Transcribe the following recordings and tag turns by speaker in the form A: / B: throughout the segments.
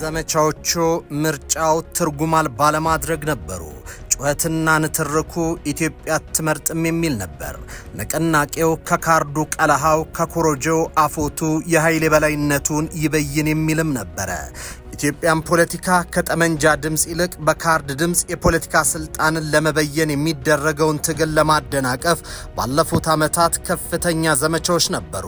A: ዘመቻዎቹ ምርጫው ትርጉም አልባ ለማድረግ ነበሩ። ጩኸትና ንትርኩ ኢትዮጵያ አትመርጥም የሚል ነበር። ንቅናቄው ከካርዱ ቀለሃው ከኮሮጆው አፎቱ የኃይል የበላይነቱን ይበይን የሚልም ነበረ። ኢትዮጵያን ፖለቲካ ከጠመንጃ ድምጽ ይልቅ በካርድ ድምጽ የፖለቲካ ስልጣንን ለመበየን የሚደረገውን ትግል ለማደናቀፍ ባለፉት ዓመታት ከፍተኛ ዘመቻዎች ነበሩ።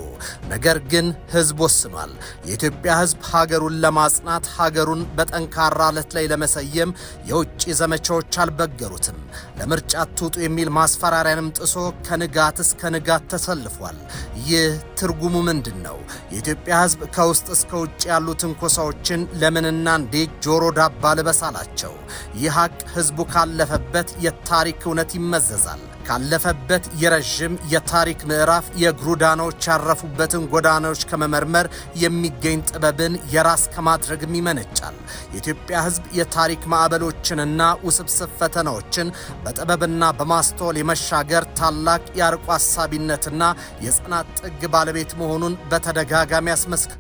A: ነገር ግን ህዝብ ወስኗል። የኢትዮጵያ ህዝብ ሀገሩን ለማጽናት ሀገሩን በጠንካራ አለት ላይ ለመሰየም የውጭ ዘመቻዎች አልበገሩትም። ለምርጫ አትውጡ የሚል ማስፈራሪያንም ጥሶ ከንጋት እስከ ንጋት ተሰልፏል። ይህ ትርጉሙ ምንድን ነው? የኢትዮጵያ ህዝብ ከውስጥ እስከ ውጭ ያሉ ትንኮሳዎችን ለምንና እንዴት ጆሮ ዳባ ልበስ አላቸው? ይህ ሀቅ ህዝቡ ካለፈበት የታሪክ እውነት ይመዘዛል። ካለፈበት የረዥም የታሪክ ምዕራፍ የእግሩ ዳናዎች ያረፉበትን ጎዳናዎች ከመመርመር የሚገኝ ጥበብን የራስ ከማድረግም ይመነጫል። የኢትዮጵያ ህዝብ የታሪክ ማዕበሎችንና ውስብስብ ፈተናዎችን በጥበብና በማስተዋል የመሻገር ታላቅ የአርቆ አሳቢነትና የጽናት ጥግ ባለቤት መሆኑን በተደጋጋሚ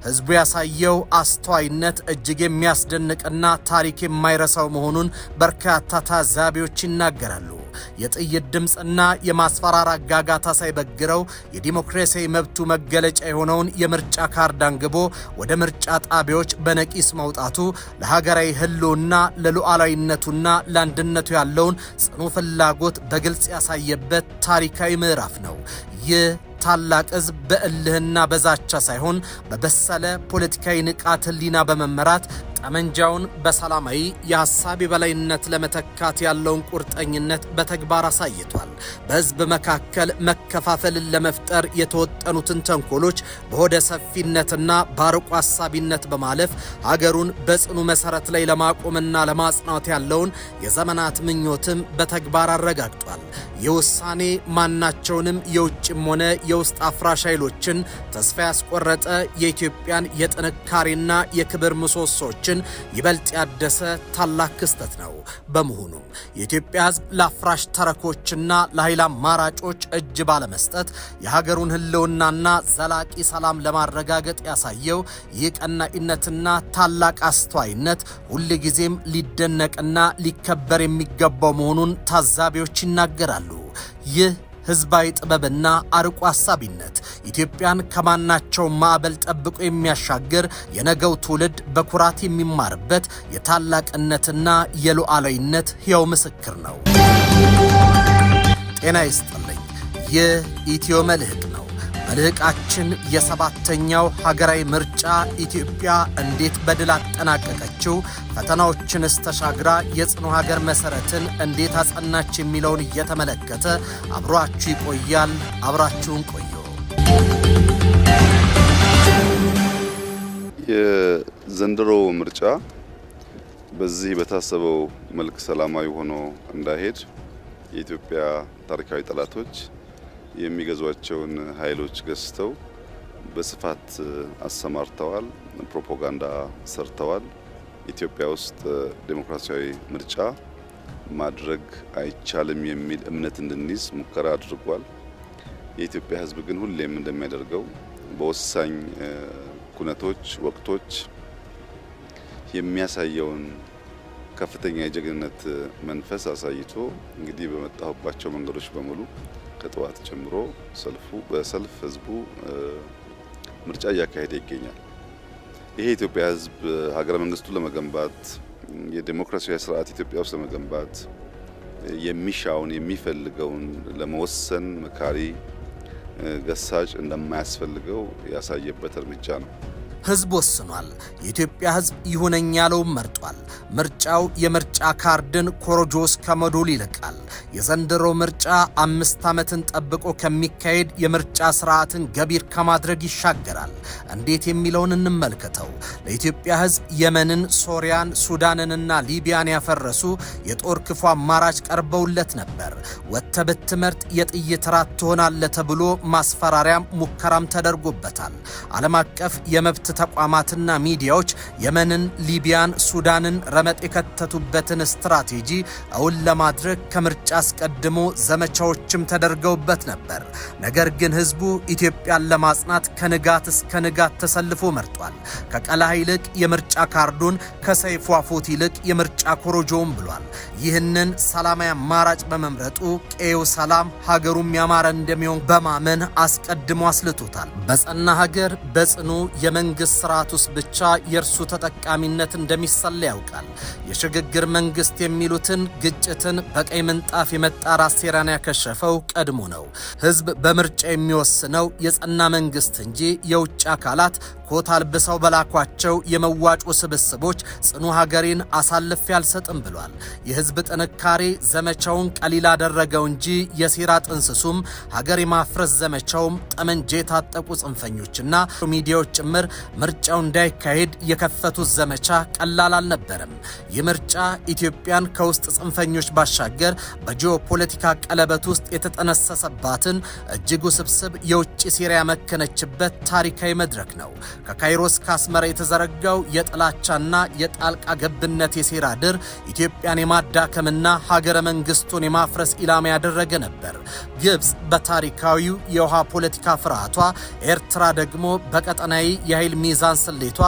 A: ህዝቡ ያሳየው አስተዋይነት እጅግ የሚያስደንቅና ታሪክ የማይረሳው መሆኑን በርካታ ታዛቢዎች ይናገራሉ። የጥይት ድምጽና የማስፈራራት ጋጋታ ሳይበግረው የዲሞክራሲያዊ መብቱ መገለጫ የሆነውን የምርጫ ካርድ አንግቦ ወደ ምርጫ ጣቢያዎች በነቂስ መውጣቱ ለሀገራዊ ህልውና ለሉዓላዊነቱና ለአንድነቱ ያለውን ጽኑ ፍላጎት በግልጽ ያሳየበት ታሪካዊ ምዕራፍ ነው። ይህ ታላቅ ህዝብ በእልህና በዛቻ ሳይሆን በበሰለ ፖለቲካዊ ንቃተ ህሊና በመመራት ጠመንጃውን በሰላማዊ የሐሳብ የበላይነት ለመተካት ያለውን ቁርጠኝነት በተግባር አሳይቷል። በህዝብ መካከል መከፋፈልን ለመፍጠር የተወጠኑትን ተንኮሎች በሆደ ሰፊነትና በአርቆ ሐሳቢነት በማለፍ ሀገሩን በጽኑ መሰረት ላይ ለማቆምና ለማጽናት ያለውን የዘመናት ምኞትም በተግባር አረጋግጧል። የውሳኔ ማናቸውንም የውጭም ሆነ የውስጥ አፍራሽ ኃይሎችን ተስፋ ያስቆረጠ የኢትዮጵያን የጥንካሬና የክብር ምሰሶችን ይበልጥ ያደሰ ታላቅ ክስተት ነው። በመሆኑም የኢትዮጵያ ህዝብ ለአፍራሽ ተረኮችና ለኃይል አማራጮች እጅ ባለመስጠት የሀገሩን ህልውናና ዘላቂ ሰላም ለማረጋገጥ ያሳየው ይህ ቀናኢነትና ታላቅ አስተዋይነት ሁልጊዜም ሊደነቅና ሊከበር የሚገባው መሆኑን ታዛቢዎች ይናገራሉ። ይህ ህዝባዊ ጥበብና አርቆ አሳቢነት ኢትዮጵያን ከማናቸው ማዕበል ጠብቆ የሚያሻግር የነገው ትውልድ በኩራት የሚማርበት የታላቅነትና የሉዓላዊነት ሕያው ምስክር ነው። ጤና ይስጥልኝ። ይህ ኢትዮ መልሕቅ ነው። መልሕቃችን የሰባተኛው ሀገራዊ ምርጫ ኢትዮጵያ እንዴት በድል አጠናቀቀችው፣ ፈተናዎችንስ ተሻግራ የጽኑ ሀገር መሰረትን እንዴት አጸናች የሚለውን እየተመለከተ አብሯችሁ ይቆያል። አብራችሁን ቆዩ።
B: የዘንድሮ ምርጫ በዚህ በታሰበው መልክ ሰላማዊ ሆኖ እንዳይሄድ የኢትዮጵያ ታሪካዊ ጠላቶች የሚገዟቸውን ኃይሎች ገዝተው በስፋት አሰማርተዋል፣ ፕሮፓጋንዳ ሰርተዋል። ኢትዮጵያ ውስጥ ዴሞክራሲያዊ ምርጫ ማድረግ አይቻልም የሚል እምነት እንድንይዝ ሙከራ አድርጓል። የኢትዮጵያ ሕዝብ ግን ሁሌም እንደሚያደርገው በወሳኝ ኩነቶች ወቅቶች የሚያሳየውን ከፍተኛ የጀግንነት መንፈስ አሳይቶ እንግዲህ በመጣሁባቸው መንገዶች በሙሉ ከጠዋት ጀምሮ በሰልፍ ህዝቡ ምርጫ እያካሄደ ይገኛል። ይሄ የኢትዮጵያ ህዝብ ሀገረ መንግስቱን ለመገንባት የዲሞክራሲያዊ ስርዓት ኢትዮጵያ ውስጥ ለመገንባት የሚሻውን የሚፈልገውን ለመወሰን መካሪ ገሳጭ እንደማያስፈልገው ያሳየበት እርምጃ ነው።
A: ህዝብ ወስኗል። የኢትዮጵያ ህዝብ ይሁነኝ ያለውን መርጧል። ምርጫው የምርጫ ካርድን ኮሮጆስ ከመዶል ይልቃል። የዘንድሮ ምርጫ 5 ዓመትን ጠብቆ ከሚካሄድ የምርጫ ስርዓትን ገቢር ከማድረግ ይሻገራል። እንዴት የሚለውን እንመልከተው። ለኢትዮጵያ ህዝብ የመንን፣ ሶሪያን፣ ሱዳንንና ሊቢያን ያፈረሱ የጦር ክፉ አማራጭ ቀርበውለት ነበር። ወጥተህ ብትመርጥ የጥይት ራት ትሆናለህ ተብሎ ማስፈራሪያም ሙከራም ተደርጎበታል። ዓለም አቀፍ የመብት ተቋማትና ሚዲያዎች የመንን፣ ሊቢያን፣ ሱዳንን ረመጥ የከተቱበትን ስትራቴጂ እውን ለማድረግ ከምርጫ አስቀድሞ ዘመቻዎችም ተደርገውበት ነበር። ነገር ግን ህዝቡ ኢትዮጵያን ለማጽናት ከንጋት እስከ ንጋት ተሰልፎ መርጧል። ከቀለሃ ይልቅ የምርጫ ካርዱን፣ ከሰይፉ አፎት ይልቅ የምርጫ ኮሮጆውን ብሏል። ይህንን ሰላማዊ አማራጭ በመምረጡ ቀዬው ሰላም ሀገሩም ያማረ እንደሚሆን በማመን አስቀድሞ አስልቶታል። በጸና ሀገር በጽኑ የመንግስት ስርዓት ውስጥ ብቻ የእርሱ ተጠቃሚነት እንደሚሰላ ያውቃል። የሽግግር መንግስት የሚሉትን ግጭትን በቀይ ምንጣፍ የመጣራት ሴራን ያከሸፈው ቀድሞ ነው። ህዝብ በምርጫ የሚወስነው የጸና መንግስት እንጂ የውጭ አካላት ኮት አልብሰው በላኳቸው የመዋጮ ስብስቦች ጽኑ ሀገሬን አሳልፌ አልሰጥም ብሏል። የህዝብ ጥንካሬ ዘመቻውን ቀሊል አደረገው እንጂ የሴራ ጥንስሱም ሀገር የማፍረስ ዘመቻውም ጠመንጃ የታጠቁ ጽንፈኞችና ሚዲያዎች ጭምር ምርጫው እንዳይካሄድ የከፈቱት ዘመቻ ቀላል አልነበረም። ይህ ምርጫ ኢትዮጵያን ከውስጥ ጽንፈኞች ባሻገር በጂኦፖለቲካ ቀለበት ውስጥ የተጠነሰሰባትን እጅግ ውስብስብ የውጭ ሴራ ያመከነችበት ታሪካዊ መድረክ ነው። ከካይሮ እስከ አስመራ የተዘረጋው የጥላቻና የጣልቃ ገብነት የሴራ ድር ኢትዮጵያን የማዳከምና ሀገረ መንግስቱን የማፍረስ ኢላማ ያደረገ ነበር። ግብጽ በታሪካዊው የውሃ ፖለቲካ ፍርሃቷ፣ ኤርትራ ደግሞ በቀጠናዊ የኃይል ሚዛን ስሌቷ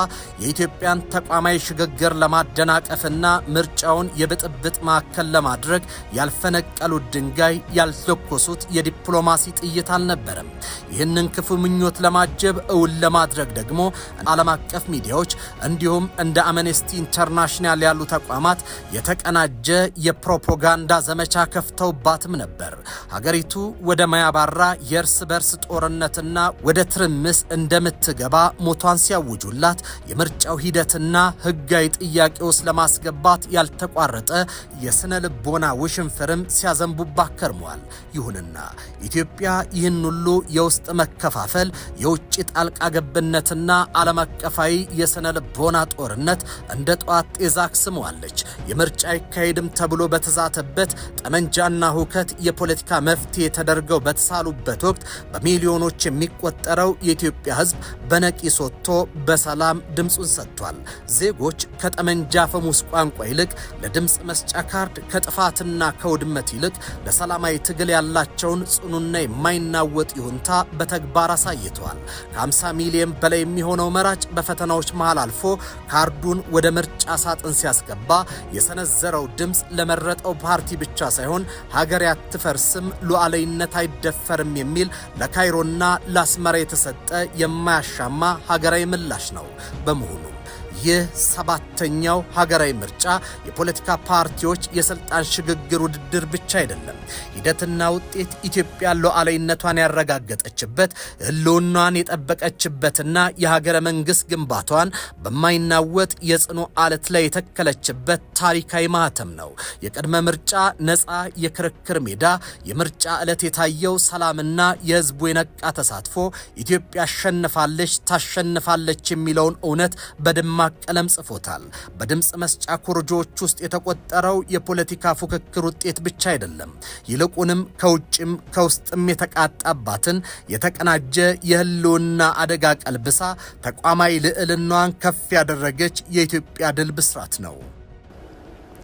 A: የኢትዮጵያን ተቋማዊ ሽግግር ለማደናቀፍና ምርጫውን የብጥብጥ ማዕከል ለማድረግ ያልፈነቀሉት ድንጋይ ያልተኮሱት የዲፕሎማሲ ጥይት አልነበረም። ይህንን ክፉ ምኞት ለማጀብ እውን ለማድረግ ደግሞ ዓለም አቀፍ ሚዲያዎች እንዲሁም እንደ አምነስቲ ኢንተርናሽናል ያሉ ተቋማት የተቀናጀ የፕሮፓጋንዳ ዘመቻ ከፍተውባትም ነበር። ሀገሪቱ ወደ ማያባራ የእርስ በርስ ጦርነትና ወደ ትርምስ እንደምትገባ ሞቷን ሲያውጁላት የምርጫው ሂደትና ህጋዊ ጥያቄ ውስጥ ለማስገባት ያልተቋረጠ የስነ ልቦና ውሽንፍርም ሲያዘንቡባት ከርመዋል። ይሁንና ኢትዮጵያ ይህን ሁሉ የውስጥ መከፋፈል፣ የውጭ ጣልቃ ገብነትና ዓለም አቀፋዊ የስነ ልቦና ጦርነት እንደ ጧት ጤዛ አክስመዋለች። የምርጫ አይካሄድም ተብሎ በተዛተበት ጠመንጃና ሁከት የፖለቲካ መፍትሄ ተደርገው በተሳሉበት ወቅት በሚሊዮኖች የሚቆጠረው የኢትዮጵያ ህዝብ በነቂስ ወጥቶ በሰላም ድምፁን ሰጥቷል። ዜጎች ከጠመንጃ ፈሙስ ቋንቋ ይልቅ ለድምፅ መስጫ ካርድ፣ ከጥፋትና ከውድመት ይልቅ ለሰላማዊ ትግል ያላቸውን ጽኑና የማይናወጥ ይሁንታ በተግባር አሳይተዋል። ከ50 ሚሊዮን በላይ የሚሆነው መራጭ በፈተናዎች መሃል አልፎ ካርዱን ወደ ምርጫ ሳጥን ሲያስገባ የሰነዘረው ድምፅ ለመረጠው ፓርቲ ብቻ ሳይሆን ሀገር አትፈርስም፣ ሉዓላዊነት አይደፈርም የሚል ለካይሮና ለአስመራ የተሰጠ የማያሻማ ሀገራዊ ምላሽ ነው። በመሆኑ ይህ ሰባተኛው ሀገራዊ ምርጫ የፖለቲካ ፓርቲዎች የስልጣን ሽግግር ውድድር ብቻ አይደለም። ሂደትና ውጤት ኢትዮጵያ ሉዓላዊነቷን ያረጋገጠችበት፣ ህልውናዋን የጠበቀችበትና የሀገረ መንግስት ግንባታዋን በማይናወጥ የጽኑ አለት ላይ የተከለችበት ታሪካዊ ማህተም ነው። የቅድመ ምርጫ ነፃ የክርክር ሜዳ፣ የምርጫ ዕለት የታየው ሰላምና የህዝቡ የነቃ ተሳትፎ ኢትዮጵያ አሸንፋለች፣ ታሸንፋለች የሚለውን እውነት በደማቅ ቀለም ጽፎታል። በድምፅ መስጫ ኮርጆዎች ውስጥ የተቆጠረው የፖለቲካ ፉክክር ውጤት ብቻ አይደለም። ይልቁንም ከውጭም ከውስጥም የተቃጣባትን የተቀናጀ የህልውና አደጋ ቀልብሳ ተቋማዊ ልዕልናዋን ከፍ ያደረገች የኢትዮጵያ ድል ብስራት ነው።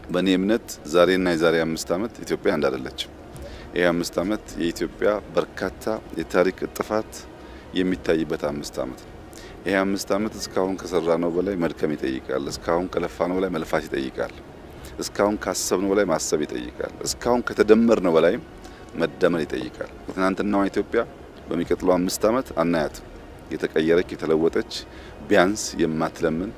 B: በእኔ እምነት ዛሬና የዛሬ 5 ዓመት ኢትዮጵያ አንድ አይደለችም። ይህ 5 ዓመት የኢትዮጵያ በርካታ የታሪክ ጥፋት የሚታይበት 5 ዓመት ነው። ይህ 5 ዓመት እስካሁን ከሰራነው በላይ መድከም ይጠይቃል። እስካሁን ከለፋነው በላይ መልፋት ይጠይቃል። እስካሁን ካሰብነው በላይ ማሰብ ይጠይቃል። እስካሁን ከተደመርነው በላይ መደመር ይጠይቃል። ትናንትናዋ ኢትዮጵያ በሚቀጥለው 5 ዓመት አናያትም። የተቀየረች የተለወጠች፣ ቢያንስ የማትለምን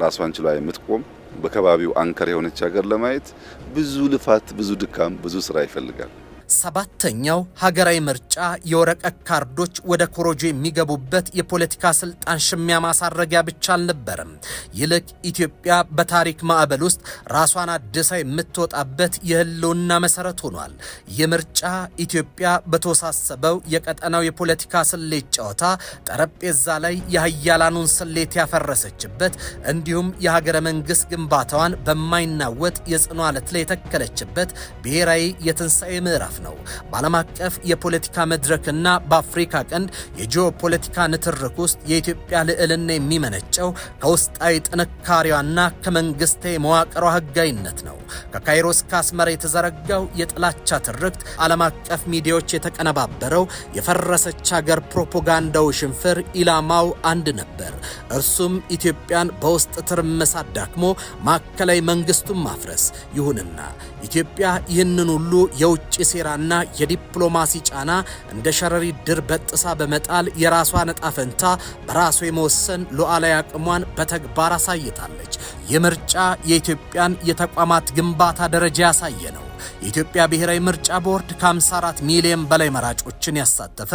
B: ራሷን ችላ የምትቆም በከባቢው አንከር የሆነች ሀገር ለማየት ብዙ ልፋት፣ ብዙ ድካም፣ ብዙ ስራ ይፈልጋል።
A: ሰባተኛው ሀገራዊ ምርጫ የወረቀት ካርዶች ወደ ኮሮጆ የሚገቡበት የፖለቲካ ስልጣን ሽሚያ ማሳረጊያ ብቻ አልነበረም። ይልቅ ኢትዮጵያ በታሪክ ማዕበል ውስጥ ራሷን አድሳ የምትወጣበት የህልውና መሰረት ሆኗል። ይህ ምርጫ ኢትዮጵያ በተወሳሰበው የቀጠናው የፖለቲካ ስሌት ጨዋታ ጠረጴዛ ላይ የሀያላኑን ስሌት ያፈረሰችበት፣ እንዲሁም የሀገረ መንግስት ግንባታዋን በማይናወጥ የጽኑ አለት ላይ የተከለችበት ብሔራዊ የትንሣኤ ምዕራፍ ነው። በዓለም አቀፍ የፖለቲካ መድረክና በአፍሪካ ቀንድ የጂኦፖለቲካ ንትርክ ውስጥ የኢትዮጵያ ልዕልና የሚመነጨው ከውስጣዊ ጥንካሬዋና ከመንግስታዊ መዋቅሯ ህጋዊነት ነው። ከካይሮ እስከ አስመራ የተዘረጋው የጥላቻ ትርክት ዓለም አቀፍ ሚዲያዎች የተቀነባበረው የፈረሰች ሀገር ፕሮፓጋንዳው ሽንፍር ኢላማው አንድ ነበር። እርሱም ኢትዮጵያን በውስጥ ትርምስ አዳክሞ ማዕከላዊ መንግስቱን ማፍረስ። ይሁንና ኢትዮጵያ ይህንን ሁሉ የውጭ ሴራና የዲፕሎማሲ ጫና እንደ ሸረሪት ድር በጥሳ በመጣል የራሷን ዕጣ ፈንታ በራሷ የመወሰን ሉዓላዊ አቅሟን በተግባር አሳይታለች። የምርጫ የኢትዮጵያን የተቋማት ግንባታ ደረጃ ያሳየ ነው። የኢትዮጵያ ብሔራዊ ምርጫ ቦርድ ከ54 ሚሊዮን በላይ መራጮችን ያሳተፈ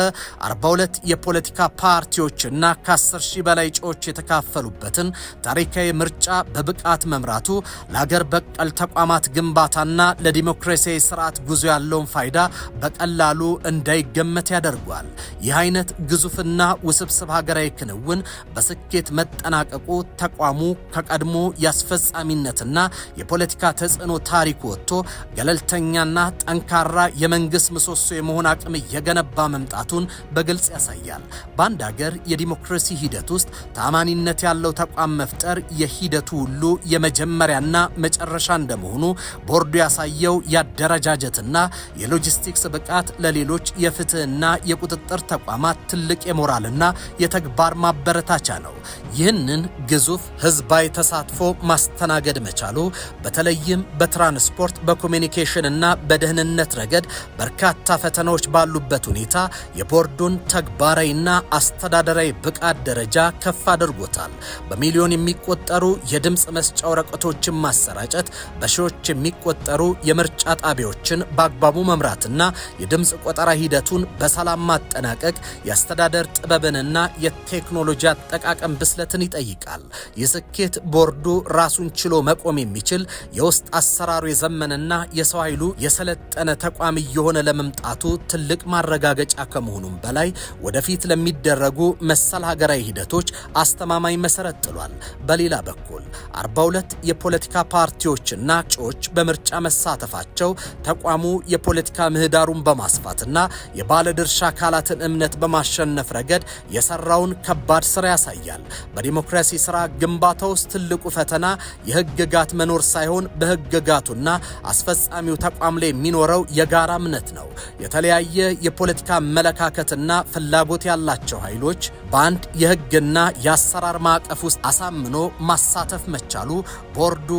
A: 42 የፖለቲካ ፓርቲዎችና ከ10 ሺህ በላይ እጩዎች የተካፈሉበትን ታሪካዊ ምርጫ በብቃት መምራቱ ለሀገር በቀል ተቋማት ግንባታና ለዲሞክራሲያዊ ስርዓት ጉዞ ያለውን ፋይዳ በቀላሉ እንዳይገመት ያደርጓል። ይህ አይነት ግዙፍና ውስብስብ ሀገራዊ ክንውን በስኬት መጠናቀቁ ተቋሙ ከቀድሞ የአስፈጻሚነትና የፖለቲካ ተጽዕኖ ታሪክ ወጥቶ ገለልተኛና ጠንካራ የመንግስት ምሰሶ የመሆን አቅም እየገነባ መምጣቱን በግልጽ ያሳያል። በአንድ ሀገር የዲሞክራሲ ሂደት ውስጥ ተአማኒነት ያለው ተቋም መፍጠር የሂደቱ ሁሉ የመጀመሪያና መጨረሻ እንደመሆኑ ቦርዱ ያሳየው የአደረጃጀትና የሎጂስቲክስ ብቃት ለሌሎች የፍትህና የቁጥጥር ተቋማት ትልቅ የሞራልና የተግባር ማበረታቻ ነው። ይህንን ግዙፍ ህዝባዊ ተሳትፎ ማስተናገድ መቻሉ በተለይም በትራንስፖርት በኮሚኒኬሽን እና በደህንነት ረገድ በርካታ ፈተናዎች ባሉበት ሁኔታ የቦርዱን ተግባራዊና አስተዳደራዊ ብቃት ደረጃ ከፍ አድርጎታል። በሚሊዮን የሚቆጠሩ የድምፅ መስጫ ወረቀቶችን ማሰራጨት፣ በሺዎች የሚቆጠሩ የምርጫ ጣቢያዎችን በአግባቡ መምራትና የድምፅ ቆጠራ ሂደቱን በሰላም ማጠናቀቅ የአስተዳደር ጥበብንና የቴክኖሎጂ አጠቃቀም ብስለትን ይጠይቃል። የስኬት ቦርዱ ራሱን ችሎ መቆም የሚችል የውስጥ አሰራሩ የዘመነና የሰው ኃይሉ የሰለጠነ ተቋም እየሆነ ለመምጣቱ ትልቅ ማረጋገጫ ከመሆኑም በላይ ወደፊት ለሚደረጉ መሰል ሀገራዊ ሂደቶች አስተማማኝ መሰረት ጥሏል። በሌላ በኩል 42 የፖለቲካ ፓርቲዎችና እጩዎች በምርጫ መሳተፋቸው ተቋሙ የፖለቲካ ምህዳሩን በማስፋትና የባለድርሻ አካላትን እምነት በማሸነፍ ረገድ የሰራውን ከባድ ስራ ያሳያል። በዲሞክራሲ ስራ ግንባታ ውስጥ ትልቁ ፈተና የህግጋት መኖር ሳይሆን በህግጋቱና አስፈጻሚው ተቋም ላይ የሚኖረው የጋራ እምነት ነው። የተለያየ የፖለቲካ አመለካከትና ፍላጎት ያላቸው ኃይሎች በአንድ የህግና የአሰራር ማዕቀፍ ውስጥ አሳምኖ ማሳተፍ መቻሉ ቦርዱ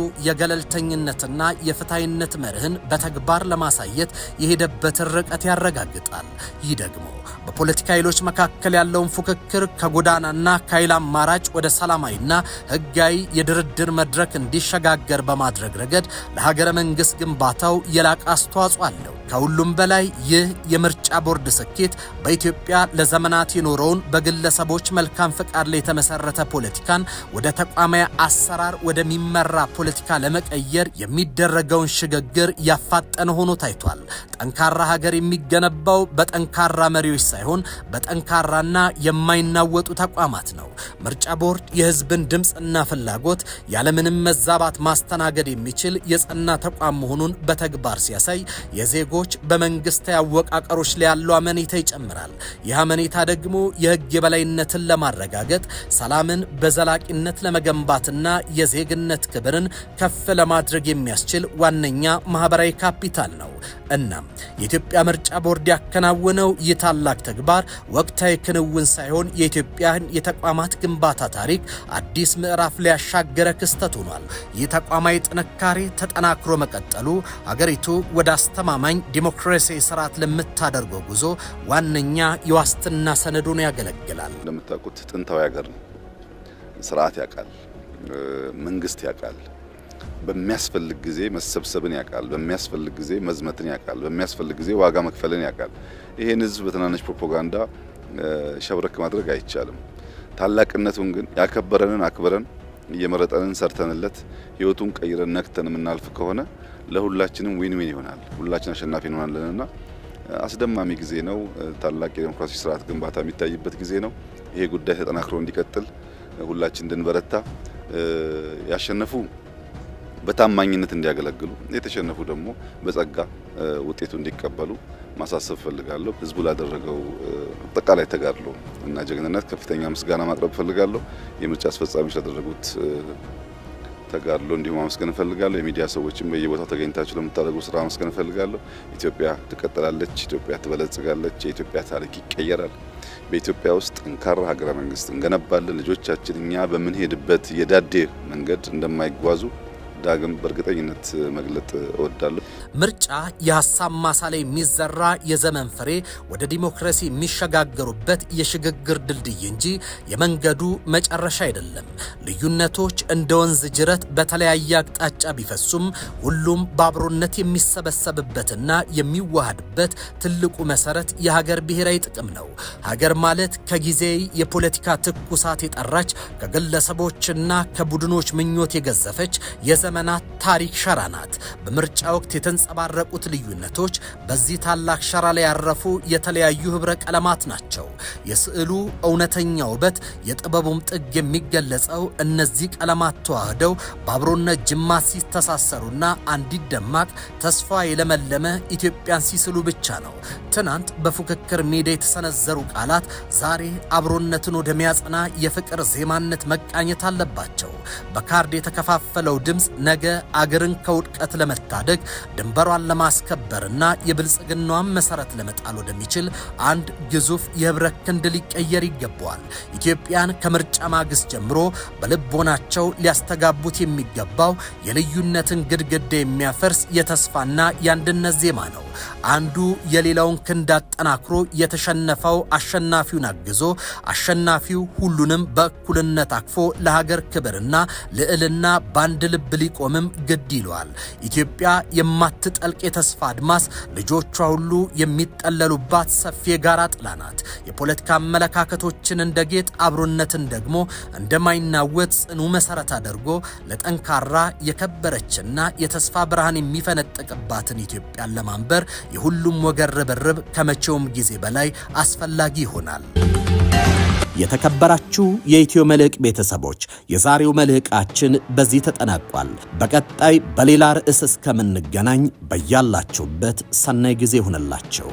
A: የገለልተኝነትና የፍትሃዊነት መርህን በተግባር ለማሳየት የሄደበትን ርቀት ያረጋግጣል። ይህ ደግሞ በፖለቲካ ኃይሎች መካከል ያለውን ፉክክር ከጎዳናና ከኃይል አማራጭ ወደ ሰላማዊና ህጋዊ የድርድር መድረክ እንዲሸጋገር በማድረግ ረገድ ለሀገረ መንግስት ግንባታው የላቀ አስተዋጽኦ አለው። ከሁሉም በላይ ይህ የምርጫ ቦርድ ስኬት በኢትዮጵያ ለዘመናት የኖረውን በግለሰቦች መልካም ፈቃድ ላይ የተመሰረተ ፖለቲካን ወደ ተቋማዊ አሰራር ወደሚመራ ፖለቲካ ለመቀየር የሚደረገውን ሽግግር ያፋጠነ ሆኖ ታይቷል። ጠንካራ ሀገር የሚገነባው በጠንካራ መሪዎች ሳይሆን በጠንካራና የማይናወጡ ተቋማት ነው። ምርጫ ቦርድ የህዝብን ድምፅና ፍላጎት ያለምንም መዛባት ማስተናገድ የሚችል የጸና ተቋም መሆኑን በተግባር ሲያሳይ የዜጎች በመንግስታዊ አወቃቀሮች ላይ ያለው አመኔታ ይጨምራል። ይህ አመኔታ ደግሞ የህግ የበላይነትን ለማረጋገጥ፣ ሰላምን በዘላቂነት ለመገንባትና የዜግነት ክብርን ከፍ ለማድረግ የሚያስችል ዋነኛ ማህበራዊ ካፒታል ነው። እናም የኢትዮጵያ ምርጫ ቦርድ ያከናወነው ይህ ታላቅ ተግባር ወቅታዊ ክንውን ሳይሆን የኢትዮጵያን የተቋማት ግንባታ ታሪክ አዲስ ምዕራፍ ላይ ያሻገረ ክስተት ሆኗል። ይህ ተቋማዊ ጥንካሬ ተጠናክሮ መቀጠሉ ሀገሪቱ ወደ አስተማማኝ ዲሞክራሲያዊ ስርዓት ለምታደርገው ጉዞ ዋነኛ የዋስትና ሰነዱን ያገለግላል።
B: እንደምታውቁት ጥንታዊ ሀገር ነው። ስርዓት ያውቃል፣ መንግስት ያውቃል፣ በሚያስፈልግ ጊዜ መሰብሰብን ያውቃል፣ በሚያስፈልግ ጊዜ መዝመትን ያውቃል፣ በሚያስፈልግ ጊዜ ዋጋ መክፈልን ያውቃል። ይሄን ህዝብ በትናንሽ ፕሮፓጋንዳ ሸብረክ ማድረግ አይቻልም። ታላቅነቱን ግን ያከበረንን አክብረን እየመረጠንን ሰርተንለት ህይወቱን ቀይረን ነክተን የምናልፍ ከሆነ ለሁላችንም ዊን ዊን ይሆናል። ሁላችን አሸናፊ እንሆናለንና አስደማሚ ጊዜ ነው። ታላቅ የዲሞክራሲ ስርዓት ግንባታ የሚታይበት ጊዜ ነው። ይሄ ጉዳይ ተጠናክሮ እንዲቀጥል ሁላችን እንድንበረታ፣ ያሸነፉ በታማኝነት እንዲያገለግሉ፣ የተሸነፉ ደግሞ በጸጋ ውጤቱ እንዲቀበሉ ማሳሰብ ፈልጋለሁ። ህዝቡ ላደረገው አጠቃላይ ተጋድሎ እና ጀግንነት ከፍተኛ ምስጋና ማቅረብ ፈልጋለሁ። የምርጫ አስፈጻሚዎች ላደረጉት ተጋድሎ እንዲሁ ማመስገን ፈልጋለሁ። የሚዲያ ሰዎችም በየቦታው ተገኝታችሁ ለምታደርጉ ስራ ማመስገን ፈልጋለሁ። ኢትዮጵያ ትቀጥላለች፣ ኢትዮጵያ ትበለጽጋለች፣ የኢትዮጵያ ታሪክ ይቀየራል። በኢትዮጵያ ውስጥ ጠንካራ ሀገረ መንግስት እንገነባለን። ልጆቻችን እኛ በምንሄድበት የዳዴ መንገድ እንደማይጓዙ ዳግም በእርግጠኝነት መግለጥ እወዳለሁ።
A: ምርጫ የሐሳብ ማሳ ላይ የሚዘራ የዘመን ፍሬ ወደ ዲሞክራሲ የሚሸጋገሩበት የሽግግር ድልድይ እንጂ የመንገዱ መጨረሻ አይደለም። ልዩነቶች እንደ ወንዝ ጅረት በተለያየ አቅጣጫ ቢፈሱም ሁሉም በአብሮነት የሚሰበሰብበትና የሚዋሃድበት ትልቁ መሰረት የሀገር ብሔራዊ ጥቅም ነው። ሀገር ማለት ከጊዜ የፖለቲካ ትኩሳት የጠራች ከግለሰቦችና ከቡድኖች ምኞት የገዘፈች የዘመናት ታሪክ ሸራ ናት። በምርጫ ወቅት የተንጸባረቁት ልዩነቶች በዚህ ታላቅ ሸራ ላይ ያረፉ የተለያዩ ህብረ ቀለማት ናቸው። የስዕሉ እውነተኛ ውበት የጥበቡም ጥግ የሚገለጸው እነዚህ ቀለማት ተዋህደው በአብሮነት ጅማት ሲተሳሰሩና አንዲት ደማቅ ተስፋ የለመለመ ኢትዮጵያን ሲስሉ ብቻ ነው። ትናንት በፉክክር ሜዳ የተሰነዘሩ ቃላት ዛሬ አብሮነትን ወደሚያጸና የፍቅር ዜማነት መቃኘት አለባቸው። በካርድ የተከፋፈለው ድምፅ ነገ አገርን ከውድቀት ለመታደግ ድንበሯን ለማስከበርና የብልጽግናዋን መሰረት ለመጣል ወደሚችል አንድ ግዙፍ የህብረት ክንድ ሊቀየር ይገባዋል። ኢትዮጵያን ከምርጫ ማግስት ጀምሮ በልቦናቸው ሊያስተጋቡት የሚገባው የልዩነትን ግድግዳ የሚያፈርስ የተስፋና የአንድነት ዜማ ነው። አንዱ የሌላውን ክንድ አጠናክሮ የተሸነፈው አሸናፊውን አግዞ አሸናፊው ሁሉንም በእኩልነት አቅፎ ለሀገር ክብርና ልዕልና ባንድ ልብ ሊቆምም ግድ ይለዋል። ኢትዮጵያ የማትጠልቅ የተስፋ አድማስ፣ ልጆቿ ሁሉ የሚጠለሉባት ሰፊ የጋራ ጥላ ናት። የፖለቲካ አመለካከቶችን እንደ ጌጥ፣ አብሮነትን ደግሞ እንደማይናወጥ ጽኑ መሰረት አድርጎ ለጠንካራ የከበረችና የተስፋ ብርሃን የሚፈነጥቅባትን ኢትዮጵያን ለማንበር የሁሉም ወገን ርብርብ ከመቼውም ጊዜ በላይ አስፈላጊ ይሆናል። የተከበራችሁ የኢትዮ መልሕቅ ቤተሰቦች የዛሬው መልሕቃችን በዚህ ተጠናቋል። በቀጣይ በሌላ ርዕስ እስከምንገናኝ በያላችሁበት ሰናይ ጊዜ ይሁንላችሁ።